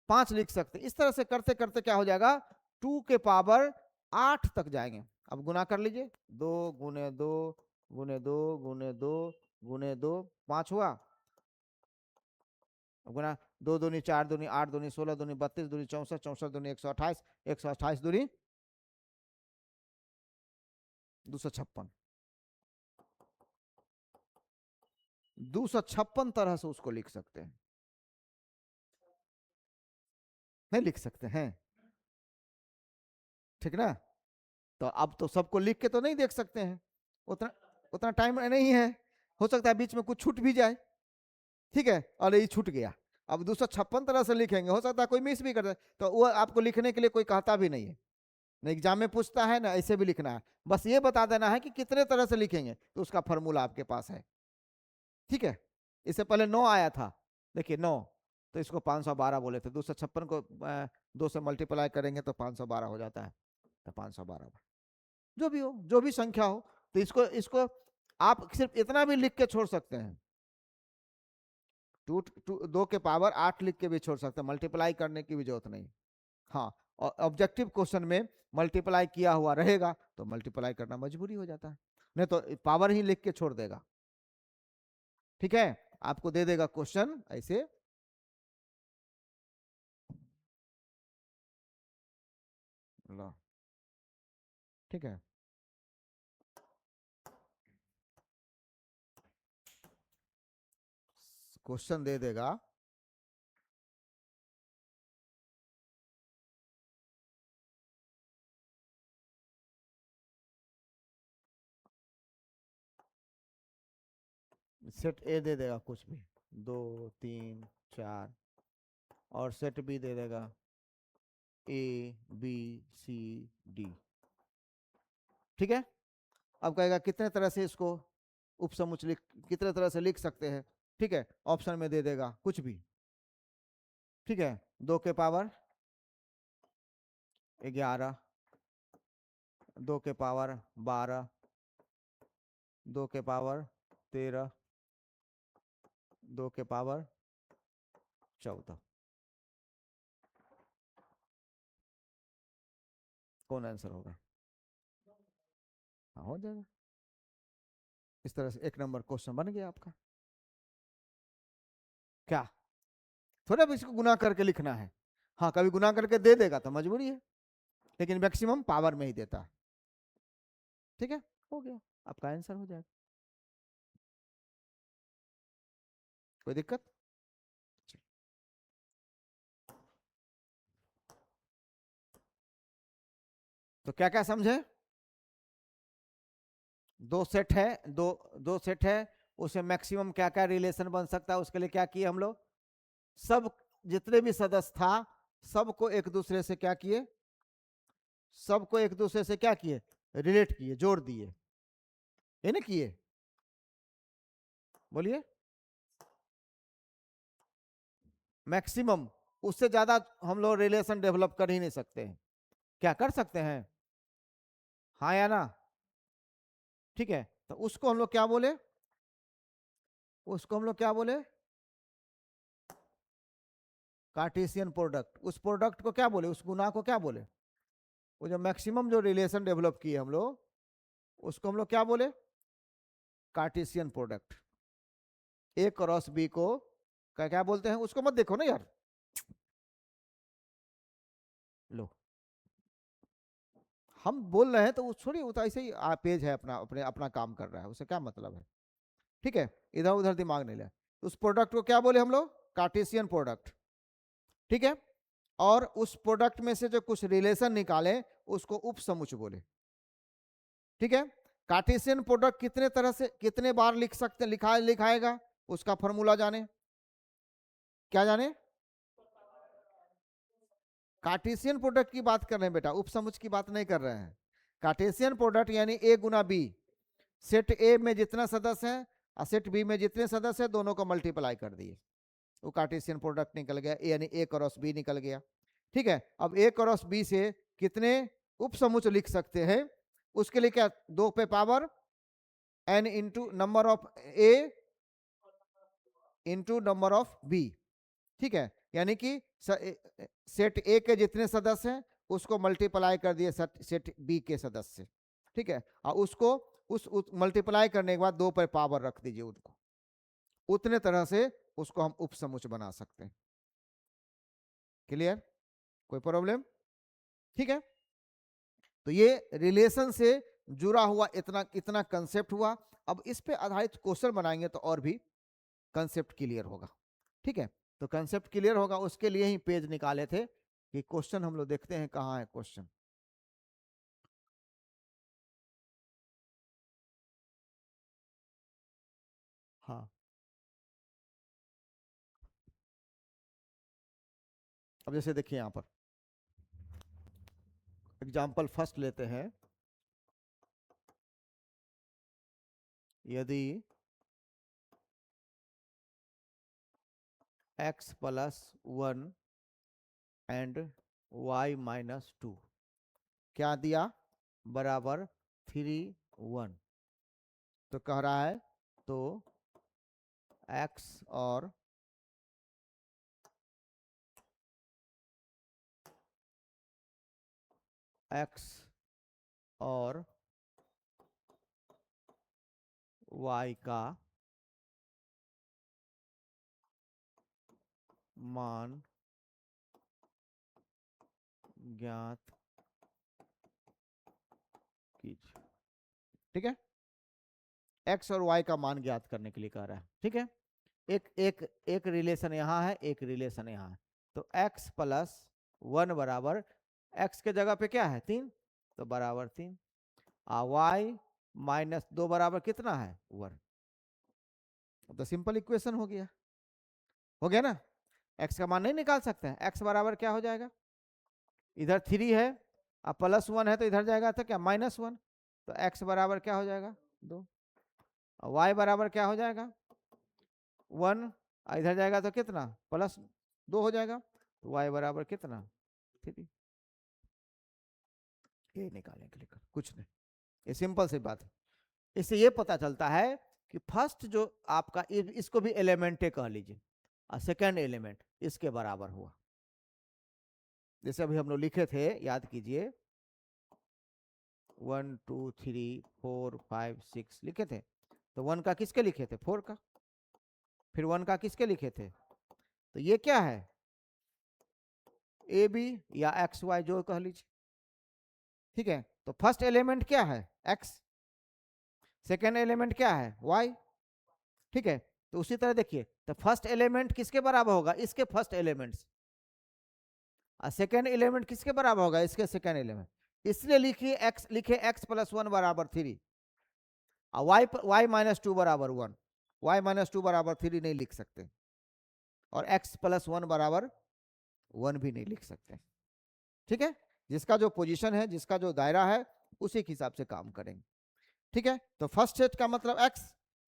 5 लिख सकते हैं। इस तरह से करते करते क्या हो जाएगा, 2 के पावर 8 तक जाएंगे। अब गुना कर लीजिए, 2 गुने 2 गुने 2 गुने 2 गुने 2, 5 हुआ। गुना 2 दूनी 4 दूनी 8 दूनी 16 दूनी 32 दूनी 64 64 दूनी 128 128 दूनी 256, 256 तरह से उसको लिख सकते हैं, नहीं लिख सकते हैं। ठीक ना, तो अब तो सबको लिख के तो नहीं देख सकते हैं, उतना उतना टाइम नहीं है, हो सकता है बीच में कुछ छूट भी जाए। ठीक है, और ये छूट गया, अब 256 तरह से लिखेंगे, हो सकता है कोई मिस भी कर दे, तो वो आपको लिखने के लिए कोई कहता भी नहीं है ना, एग्जाम में पूछता है ना ऐसे भी लिखना है, बस ये बता देना है कि कितने तरह से लिखेंगे, तो उसका फॉर्मूला आपके पास है। ठीक है, इससे पहले 9 आया था, देखिए 9, तो इसको 512 बोले थे, 256 को 2 से मल्टीप्लाई करेंगे तो 512 हो जाता है, तो 512 जो भी हो, जो भी संख्या हो, तो इसको इसको आप सिर्फ इतना भी लिख के छोड़ सकते हैं, 2 के पावर 8 लिख के भी छोड़ सकते हैं, मल्टीप्लाई करने की भी जरूरत नहीं। हाँ, और ऑब्जेक्टिव क्वेश्चन में मल्टीप्लाई किया हुआ रहेगा तो मल्टीप्लाई करना मजबूरी हो जाता है, नहीं तो पावर ही लिख के छोड़ देगा। ठीक है, आपको दे देगा क्वेश्चन ऐसे, लो, ठीक है, क्वेश्चन दे देगा, सेट ए दे देगा कुछ भी, 2 3 4, और सेट बी दे देगा ए बी सी डी। ठीक है, अब कहेगा कितने तरह से इसको उपसमुच लिख, कितने तरह से लिख सकते हैं। ठीक है, ऑप्शन में दे देगा कुछ भी। ठीक है, 2 के पावर 11, 2 के पावर 12, 2 के पावर 13, 2 के पावर 14। कौन आंसर होगा? हाँ, हो जाएगा। इस तरह से 1 नंबर क्वेश्चन बन गया आपका। क्या थोड़ा भी इसको गुना करके लिखना है? हाँ, कभी गुना करके दे देगा तो मजबूरी है, लेकिन मैक्सिमम पावर में ही देता है। ठीक है, हो गया, आपका आंसर हो जाएगा। कोई दिक्कत? तो क्या क्या समझे? दो सेट है, दो सेट है, उसमें मैक्सिमम क्या क्या रिलेशन बन सकता है, उसके लिए क्या किए हम लोग? सब जितने भी सदस्य था सबको एक दूसरे से क्या किए? सबको एक दूसरे से क्या किए? रिलेट किए, जोड़ दिए, ये ना किए? बोलिए। मैक्सिमम, उससे ज्यादा हम लोग रिलेशन डेवलप कर ही नहीं सकते हैं। क्या कर सकते हैं? हाँ या ना? ठीक है, तो उसको हम लोग क्या बोले? उसको हम लोग क्या बोले? Cartesian product. उस प्रोडक्ट को क्या बोले? उस गुना को क्या बोले? वो जो मैक्सिमम जो रिलेशन डेवलप किए हम लोग, उसको हम लोग क्या बोले? Cartesian product. A cross B को क्या क्या बोलते हैं? उसको मत देखो ना यार, लो हम बोल रहे हैं तो छोड़िए, वो तो ऐसे ही पेज है अपना, अपने अपना काम कर रहा है, उससे क्या मतलब है। ठीक है, इधर उधर दिमाग नहीं ले। उस प्रोडक्ट को क्या बोले हम लोग? Cartesian product. ठीक है, और उस प्रोडक्ट में से जो कुछ रिलेशन निकाले उसको उपसमुच बोले। ठीक है, कार्टेशियन प्रोडक्ट कितने तरह से कितने बार लिख सकते, लिखाएगा, उसका फॉर्मूला जाने। क्या जाने? कार्टेशियन प्रोडक्ट की बात कर रहे हैं बेटा, उपसमुच की बात नहीं कर रहे हैं। कार्टेशियन प्रोडक्ट यानी ए गुना बी, सेट ए में जितना सदस्य है और सेट बी में जितने सदस्य है दोनों को मल्टीप्लाई कर दिए, वो कार्टेशियन प्रोडक्ट निकल गया, यानी ए क्रॉस बी निकल गया। ठीक है, अब ए क्रॉस बी से कितने उपसमुच लिख सकते हैं? उसके लिए क्या, 2 पे power n into number of A into number of B. ठीक है, यानी कि सेट ए के जितने सदस्य हैं उसको मल्टीप्लाई कर दिए सेट बी के सदस्य से। ठीक है, और उसको उस मल्टीप्लाई करने के बाद 2 पर पावर रख दीजिए उनको, उतने तरह से उसको हम उपसमुच बना सकते हैं। क्लियर? कोई प्रॉब्लम? ठीक है, तो ये रिलेशन से जुड़ा हुआ इतना इतना कंसेप्ट हुआ। अब इस पे आधारित क्वेश्चन बनाएंगे तो और भी कंसेप्ट क्लियर होगा। ठीक है, तो कंसेप्ट क्लियर होगा, उसके लिए ही पेज निकाले थे कि क्वेश्चन हम लोग देखते हैं कहाँ है क्वेश्चन। हाँ, अब जैसे देखिए यहाँ पर एग्जाम्पल फर्स्ट लेते हैं। यदि x+1 एंड y-2 क्या दिया? बराबर 3 1। तो कह रहा है तो x और x और y का मान ज्ञात कीजिए। ठीक है, x और y का मान ज्ञात करने के लिए कह रहा है। ठीक है, एक एक एक रिलेशन यहाँ है, एक रिलेशन यहाँ है, तो x प्लस 1 बराबर x के जगह पे क्या है 3, तो बराबर 3, y माइनस 2 बराबर कितना है 1। तो सिंपल इक्वेशन हो गया ना। x का मान नहीं निकाल सकते हैं, x बराबर क्या हो जाएगा, इधर 3 है, अब प्लस 1 है तो इधर जाएगा तो क्या -1, तो x बराबर क्या हो जाएगा 2, y बराबर क्या हो जाएगा 1, इधर जाएगा तो कितना +2 हो जाएगा, तो y बराबर कितना 3। ये निकालेंगे लेकर कुछ नहीं, ये सिंपल सी बात है। इससे ये पता चलता है कि फर्स्ट जो आपका इसको भी एलिमेंट कह लीजिए, और सेकेंड एलिमेंट इसके बराबर हुआ। जैसे अभी हम लोग लिखे थे, याद कीजिए 1 2 3 4 5 6 लिखे थे, तो 1 का किसके लिखे थे 4 का, फिर 1 का किसके लिखे थे, तो ये क्या है ए बी या एक्स वाई जो कह लीजिए, ठीक है। तो फर्स्ट एलिमेंट क्या है x, सेकेंड एलिमेंट क्या है y, ठीक है। तो उसी तरह देखिए, तो फर्स्ट एलिमेंट किसके बराबर होगा, इसके फर्स्ट एलिमेंट्स, और सेकेंड एलिमेंट किसके बराबर होगा, इसके सेकेंड एलिमेंट। इसलिए लिखे x प्लस 1 बराबर 3, और y माइनस 2 बराबर 1, y माइनस 2 बराबर 3 नहीं लिख सकते, और x प्लस 1 बराबर 1 भी नहीं लिख सकते, ठीक है। जिसका जो पोजीशन है, जिसका जो दायरा है, उसी के हिसाब से काम करेंगे, ठीक है। तो फर्स्ट सेट का मतलब x,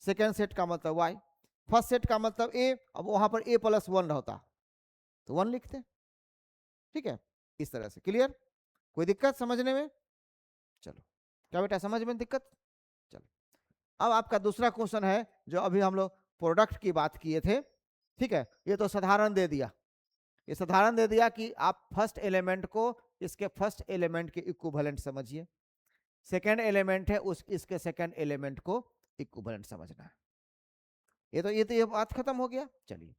सेकेंड सेट का मतलब y, फर्स्ट सेट का मतलब a, अब वहां पर a प्लस 1 होता तो 1 लिखते, ठीक है। इस तरह से क्लियर, कोई दिक्कत समझने में, चलो क्या बेटा समझ में दिक्कत, चलो। अब आपका दूसरा क्वेश्चन है, जो अभी हम लोग प्रोडक्ट की बात किए थे, ठीक है। ये तो साधारण दे दिया, ये साधारण दे दिया कि आप फर्स्ट एलिमेंट को इसके फर्स्ट एलिमेंट के इक्विवेलेंट समझिए, सेकेंड एलिमेंट है उस इसके सेकेंड एलिमेंट को इक्विवेलेंट समझना है। ये बात खत्म हो गया। चलिए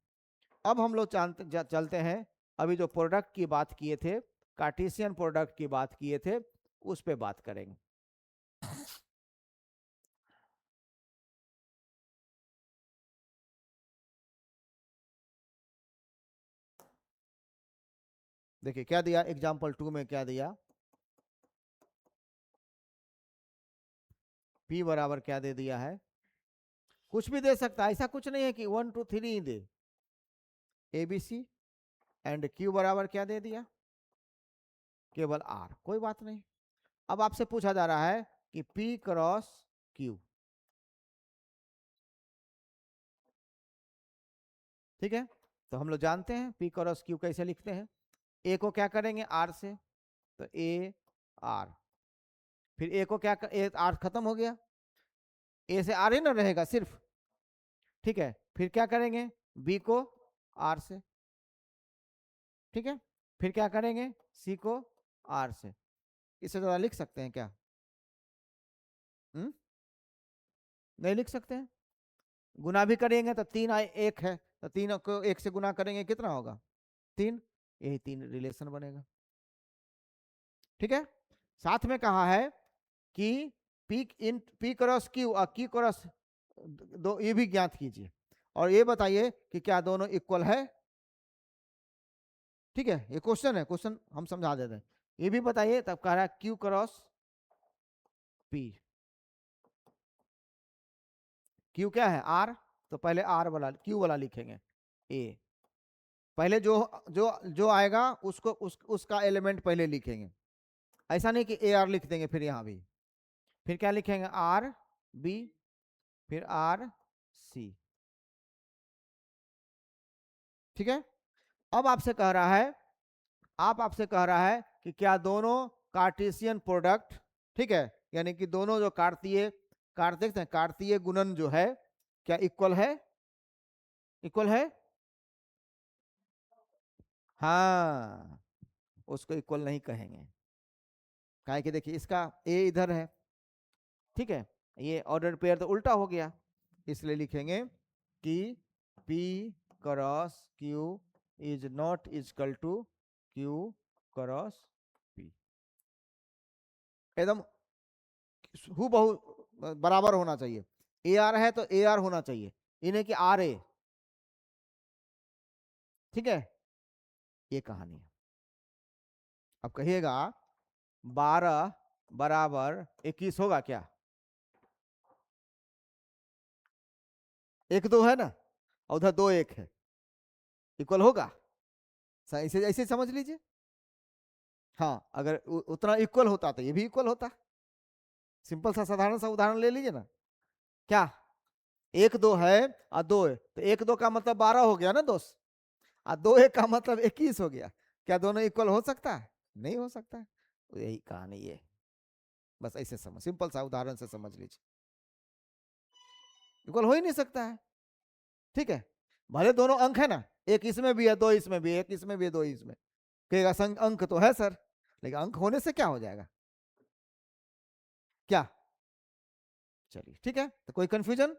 अब हम लोग चलते हैं, अभी जो प्रोडक्ट की बात किए थे, कार्टेशियन प्रोडक्ट की बात किए थे, उस पे बात करेंगे। देखिए क्या दिया एग्जाम्पल 2 में, क्या दिया P बराबर क्या दे दिया है, कुछ भी दे सकता है, ऐसा कुछ नहीं है कि 1 2 3 ही दे, ABC एंड Q बराबर क्या दे दिया केवल R, कोई बात नहीं। अब आपसे पूछा जा रहा है कि P क्रॉस Q, ठीक है। तो हम लोग जानते हैं P क्रॉस Q कैसे लिखते हैं, A को क्या करेंगे R से, तो A R, फिर A को क्या A R खत्म हो गया, A से R ही ना रहेगा सिर्फ, ठीक है। फिर क्या करेंगे B को R से, ठीक है। फिर क्या करेंगे C को R से, इससे ज्यादा लिख सकते हैं क्या, नहीं लिख सकते हैं। गुना भी करेंगे तो 3 1 है, तो 3 को 1 से गुना करेंगे कितना होगा 3, यही 3 रिलेशन बनेगा, ठीक है। साथ में कहा है कि P क्रॉस Q और Q क्रॉस दो, ये भी ज्ञात कीजिए, और ये बताइए कि क्या दोनों इक्वल है, ठीक है। ये क्वेश्चन है, क्वेश्चन हम समझा देते हैं, ये भी बताइए। तब कह रहा है Q क्रॉस P, Q क्या है R, तो पहले R वाला Q वाला लिखेंगे A, पहले जो जो जो आएगा उसको उसका एलिमेंट पहले लिखेंगे, ऐसा नहीं कि AR लिख देंगे फिर यहाँ भी, फिर क्या लिखेंगे RB, फिर RC, ठीक है। अब आपसे कह रहा है कि क्या दोनों कार्टेशियन प्रोडक्ट, ठीक है, यानी कि दोनों जो कार्तीय गुणन जो है, क्या इक्वल है, इक्वल है, हाँ, उसको इक्वल नहीं कहेंगे, काहे कि देखिए इसका ए इधर है, ठीक है, ये ऑर्डर पेयर तो उल्टा हो गया, इसलिए लिखेंगे कि P cross Q is not equal to Q cross P, एकदम हूबहू बराबर होना चाहिए, ए आर है तो ए आर होना चाहिए, इन्हें कि आर ए, ठीक है, ये कहानी है। अब कहिएगा 12 बराबर 21 होगा क्या? एक दो है ना, और उधर दो एक है, इक्वल होगा? ऐसे ऐसे समझ लीजिए। हाँ, अगर उतना इक्वल होता तो ये भी इक्वल होता। सिंपल सा साधारण सा उदाहरण ले लीजिए ना। क्या? एक दो है और दो है, तो एक दो का मतलब 12 हो गया ना दोस्त, और दो एक का मतलब 21 हो गया। क्या दोनों इक्वल हो सकता है? नहीं हो सकता है। तो यही कहानी है, बस ऐसे समझ, सिंपल सा उदाहरण से समझ लीजिए, इक्वल हो ही नहीं सकता है। ठीक है, भले दोनों अंक है ना, एक इसमें भी है दो इसमें भी, एक इसमें भी है दो इसमें, कहेगा अंक तो है सर, लेकिन अंक होने से क्या हो जाएगा? क्या? चलिए ठीक है, तो कोई कंफ्यूजन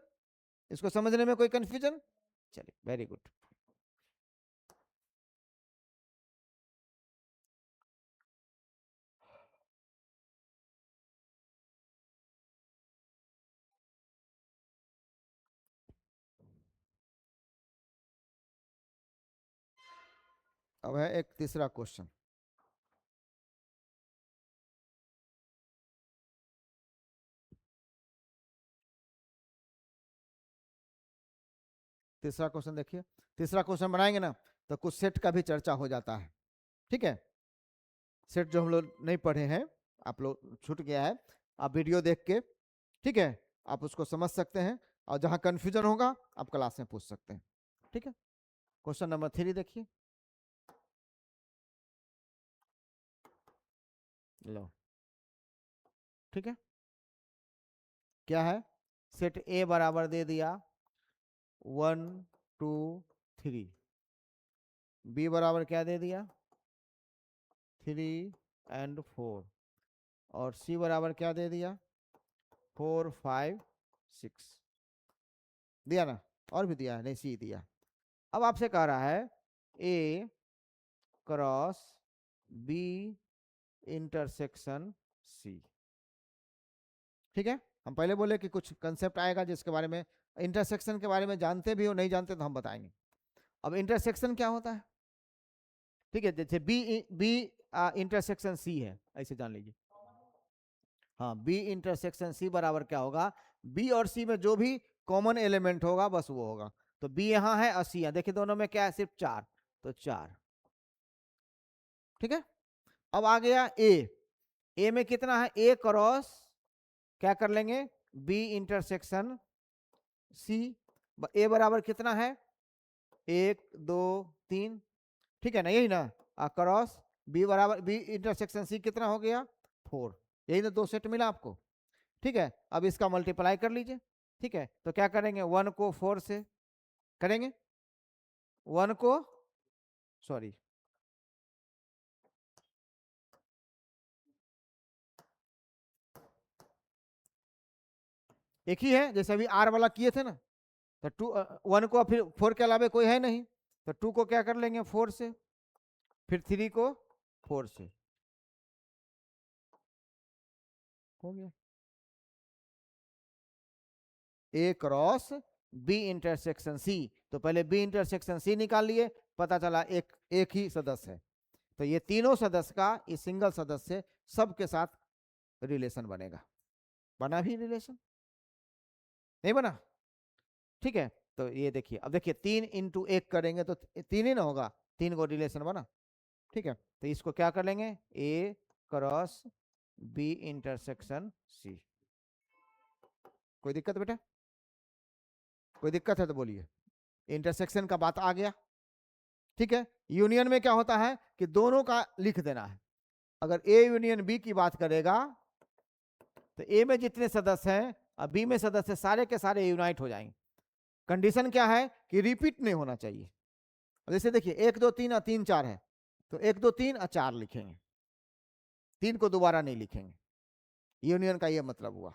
इसको समझने में, कोई कंफ्यूजन? चलिए, वेरी गुड। अब है एक तीसरा क्वेश्चन। तीसरा क्वेश्चन देखिए, तीसरा क्वेश्चन बनाएंगे ना तो कुछ सेट का भी चर्चा हो जाता है। ठीक है, सेट जो हम लोग नहीं पढ़े हैं, आप लोग छूट गया है, आप वीडियो देख के, ठीक है, आप उसको समझ सकते हैं, और जहां कंफ्यूजन होगा आप क्लास में पूछ सकते हैं। ठीक है, क्वेश्चन नंबर 3 देखिए। लो, ठीक है, क्या है? सेट ए बराबर दे दिया 1 2 3, बी बराबर क्या दे दिया 3 एंड 4, और सी बराबर क्या दे दिया 4 5 6, दिया ना? और भी दिया है? नहीं, सी दिया। अब आपसे कह रहा है ए क्रॉस बी इंटरसेक्शन सी। ठीक है, हम पहले बोले कि कुछ कंसेप्ट आएगा जिसके बारे में, इंटरसेक्शन के बारे में जानते भी हो नहीं जानते तो हम बताएंगे। अब इंटरसेक्शन क्या होता है? ठीक है, जैसे बी बी इंटरसेक्शन सी है, ऐसे जान लीजिए। हाँ, बी इंटरसेक्शन सी बराबर क्या होगा, बी और सी में जो भी कॉमन एलिमेंट होगा बस वो होगा। तो बी यहाँ है और सी यहाँ, देखिए दोनों में क्या है, सिर्फ 4, तो 4। ठीक है, अब आ गया ए में कितना है, ए क्रॉस क्या कर लेंगे, बी इंटरसेक्शन सी। ए बराबर कितना है, 1 2 3, ठीक है ना, यही ना, क्रॉस बी बराबर बी इंटरसेक्शन सी कितना हो गया 4, यही ना, दो सेट मिला आपको। ठीक है, अब इसका मल्टीप्लाई कर लीजिए। ठीक है, तो क्या करेंगे, 1 को 4 से करेंगे, 1 को, सॉरी, एक ही है जैसे अभी आर वाला किए थे ना, तो 1 को फिर 4 के अलावा कोई है नहीं, तो 2 को क्या कर लेंगे 4 से, फिर 3 को 4 से, हो गया। ए क्रॉस बी इंटरसेक्शन सी, तो पहले बी इंटरसेक्शन सी निकाल लिए, पता चला एक एक ही सदस्य है, तो ये तीनों सदस्य का इस सिंगल सदस्य सबके साथ रिलेशन बनेगा। बना भी रिलेशन? नहीं बना? ठीक है, तो ये देखिए, अब देखिए 3 × 1 करेंगे तो 3 ही ना होगा, 3 को रिलेशन बना। ठीक है, तो इसको क्या कर लेंगे, ए क्रॉस बी इंटरसेक्शन सी। कोई दिक्कत बेटा? कोई दिक्कत है तो बोलिए। इंटरसेक्शन का बात आ गया। ठीक है, यूनियन में क्या होता है कि दोनों का लिख देना है। अगर ए यूनियन बी की बात करेगा तो ए में जितने सदस्य हैं और बी में सदस्य सारे के सारे यूनाइट हो जाएंगे। कंडीशन क्या है कि रिपीट नहीं होना चाहिए। जैसे देखिए 1 2 3 और 3 4 है, तो 1 2 3 और 4 लिखेंगे, 3 को दोबारा नहीं लिखेंगे। यूनियन का यह मतलब हुआ।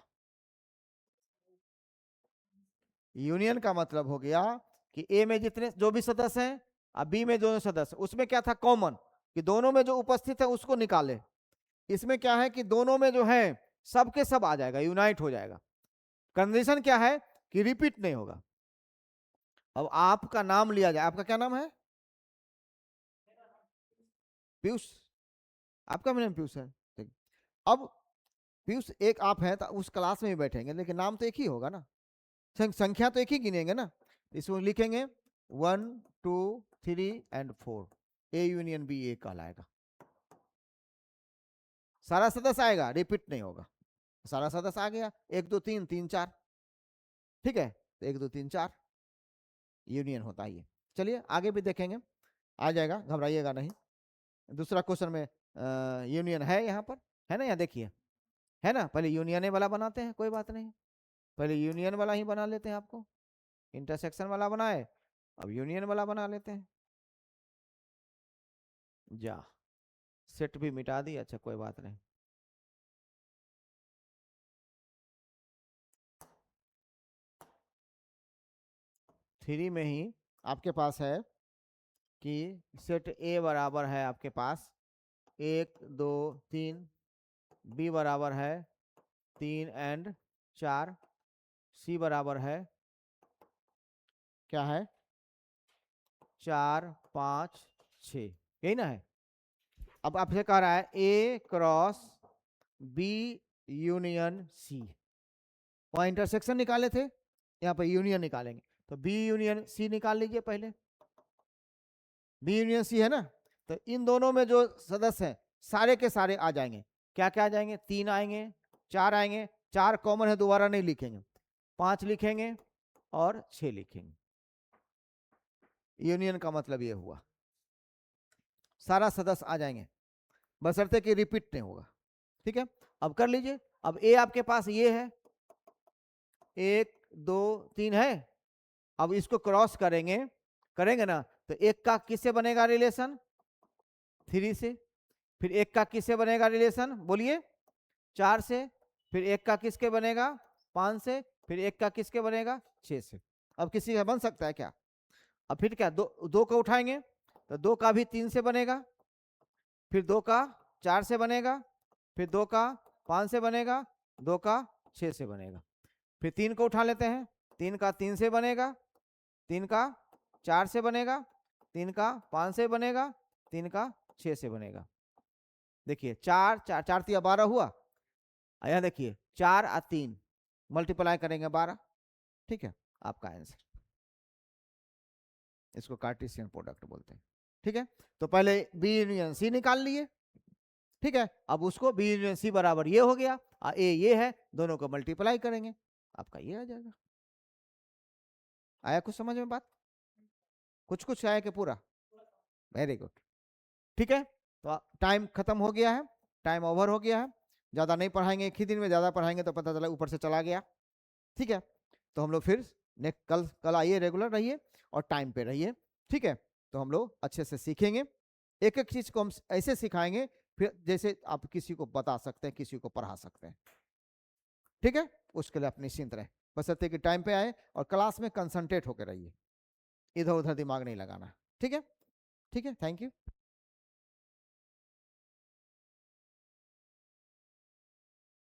यूनियन का मतलब हो गया कि ए में जितने जो भी सदस्य हैं और बी में जो सदस्य, उसमें क्या था कॉमन, कि दोनों में जो उपस्थित है उसको निकाले। इसमें क्या है कि दोनों में जो है सबके सब आ जाएगा, यूनाइट हो जाएगा। कंडीशन क्या है कि रिपीट नहीं होगा। अब आपका नाम लिया जाए, आपका क्या नाम है? पीयूष, आपका भी नाम पीयूष है, ठीक। अब पीयूष एक आप हैं तो उस क्लास में भी बैठेंगे, लेकिन नाम तो एक ही होगा ना, संख्या तो एक ही गिनेंगे ना। इसमें लिखेंगे 1 2 3 एंड 4, ए यूनियन बी ए कहलाएगा। सारा सदस्य आएगा, रिपीट नहीं होगा, सारा सदस्य आ गया, 1 2 3 3 4, ठीक है, 1 2 3 4 यूनियन होता है ये। चलिए आगे भी देखेंगे, आ जाएगा, घबराइएगा नहीं। दूसरा क्वेश्चन में यूनियन है यहाँ पर, है ना, यहाँ देखिए, है ना, पहले यूनियन वाला बनाते हैं, कोई बात नहीं, पहले यूनियन वाला ही बना लेते हैं, आपको इंटरसेक्शन वाला बनाए, अब यूनियन वाला बना लेते हैं। जा, सेट भी मिटा दी, अच्छा कोई बात नहीं। थ्री में ही आपके पास है कि सेट ए बराबर है आपके पास 1 2 3, बी बराबर है 3 एंड 4, सी बराबर है क्या है 4 5 6, यही ना है। अब आपसे कह रहा है ए क्रॉस बी यूनियन सी, वहां इंटरसेक्शन निकाले थे, यहाँ पर यूनियन निकालेंगे, तो बी यूनियन सी निकाल लीजिए पहले, बी यूनियन सी है ना, तो इन दोनों में जो सदस्य हैं सारे के सारे आ जाएंगे, क्या क्या आ जाएंगे, 3 आएंगे, 4 आएंगे, 4 कॉमन है दोबारा नहीं लिखेंगे, 5 लिखेंगे और 6 लिखेंगे। यूनियन का मतलब ये हुआ सारा सदस्य आ जाएंगे, बशर्ते कि रिपीट नहीं होगा, ठीक है। अब कर लीजिए, अब ए आपके पास ये है 1 2 3 है, अब इसको क्रॉस करेंगे, करेंगे ना, तो एक का किससे बनेगा रिलेशन 3 से, फिर एक का किससे बनेगा रिलेशन बोलिए 4 से, फिर एक का किसके बनेगा 5 से, फिर एक का किसके बनेगा 6 से। अब किसी का बन सकता है क्या, अब फिर क्या, दो का उठाएंगे तो 2 का भी 3 से बनेगा, फिर 2 का 4 से बनेगा, फिर 2 का 5 से बनेगा, 2 का 6 से बनेगा, फिर 3 को उठा लेते हैं, 3 का 3 से बनेगा, 3 का 4 से बनेगा, 3 का 5 से बनेगा, 3 का 6 से बनेगा। देखिए 4 4 4 3 12 हुआ, यहाँ देखिए 4 और 3 मल्टीप्लाई करेंगे 12, ठीक है, आपका आंसर, इसको कार्टेशियन प्रोडक्ट बोलते हैं, ठीक है। तो पहले बी यूनियन सी निकाल लिए, ठीक है, अब उसको बी यूनियन सी बराबर ये हो गया, ए ये है, दोनों को मल्टीप्लाई करेंगे, आपका ये आ जाएगा। आया कुछ समझ में बात, कुछ कुछ आया कि पूरा, वेरी गुड, ठीक है। तो टाइम खत्म हो गया है, टाइम ओवर हो गया है, ज्यादा नहीं पढ़ाएंगे, एक ही दिन में ज्यादा पढ़ाएंगे तो पता चला ऊपर से चला गया, ठीक है। तो हम लोग फिर नेक्स्ट कल आइए, रेगुलर रहिए और टाइम पे रहिए, ठीक है। तो हम लोग अच्छे से सीखेंगे, एक एक चीज को हम ऐसे सिखाएंगे फिर जैसे आप किसी को बता सकते हैं, किसी को पढ़ा सकते हैं, ठीक है। उसके लिए आप निश्चिंत रहें, बशर्ते कि टाइम पे आए और क्लास में कंसंट्रेट होकर रहिए, इधर उधर दिमाग नहीं लगाना, ठीक है, ठीक है, थैंक यू।